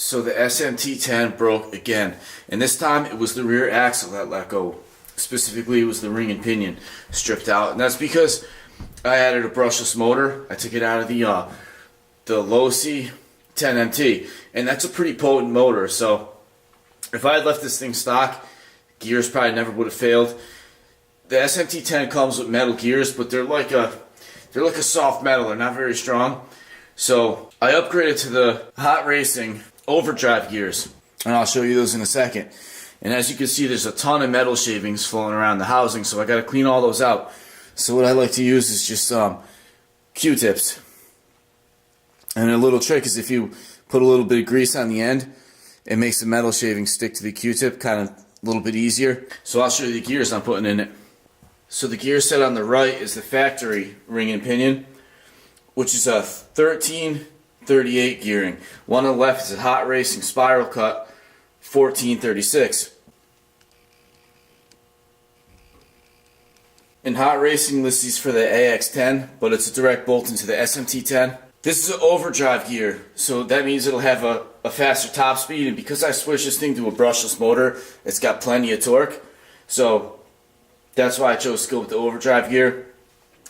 So the smt10 broke again, and this time it was the rear axle that let go. Specifically, it was the ring and pinion stripped out, and that's because I added a brushless motor. I took it out of the Losi 10MT, and that's a pretty potent motor. So if I had left this thing stock, gears probably never would have failed. The smt10 comes with metal gears, but they're like a soft metal. They're not very strong. So I upgraded to the Hot Racing overdrive gears, and I'll show you those in a second. And as you can see, there's a ton of metal shavings floating around the housing, so I got to clean all those out. So what I like to use is just Q-tips. And a little trick is if you put a little bit of grease on the end, it makes the metal shavings stick to the Q-tip kind of a little bit easier. So I'll show you the gears I'm putting in it. So the gear set on the right is the factory ring and pinion, which is a 1338 gearing. One on the left is a Hot Racing spiral cut 1436. In Hot Racing lists these for the AX10, but it's a direct bolt into the smt10. This is an overdrive gear, so that means it'll have a faster top speed, and because I switched this thing to a brushless motor, it's got plenty of torque. So that's why I chose to go with the overdrive gear.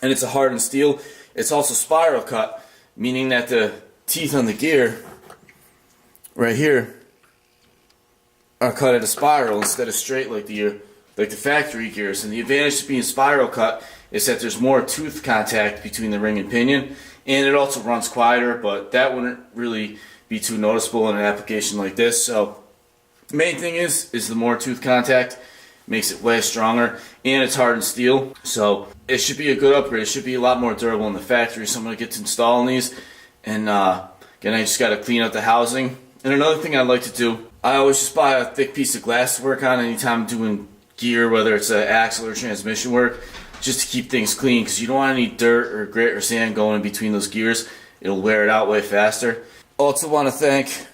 And it's a hardened steel. It's also spiral cut, meaning that the teeth on the gear right here are cut at a spiral instead of straight like the factory gears. And the advantage to being spiral cut is that there's more tooth contact between the ring and pinion, and it also runs quieter, but that wouldn't really be too noticeable in an application like this. So the main thing is the more tooth contact makes it way stronger, and it's hardened steel, so it should be a good upgrade. It should be a lot more durable in the factory. So I'm going to get to installing these, and again, I just got to clean up the housing. And another thing I like to do, I always just buy a thick piece of glass to work on anytime I'm doing gear, whether it's an axle or transmission work, just to keep things clean, because you don't want any dirt or grit or sand going in between those gears. It'll wear it out way faster. Also want to thank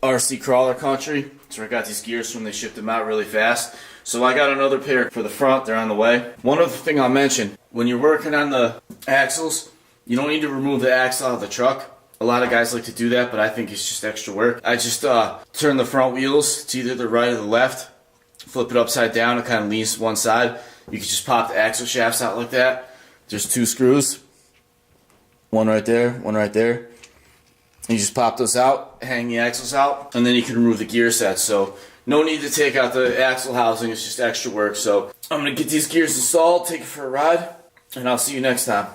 RC Crawler Country. That's where I got these gears from. They shipped them out really fast. So I got another pair for the front. They're on the way. One other thing I'll mention, when you're working on the axles, you don't need to remove the axle out of the truck. A lot of guys like to do that, but I think it's just extra work. I just turn the front wheels to either the right or the left, flip it upside down, it kind of leans to one side. You can just pop the axle shafts out like that. There's 2 screws, one right there, one right there. You just pop those out, hang the axles out, and then you can remove the gear sets. So no need to take out the axle housing, it's just extra work. So I'm going to get these gears installed, take it for a ride, and I'll see you next time.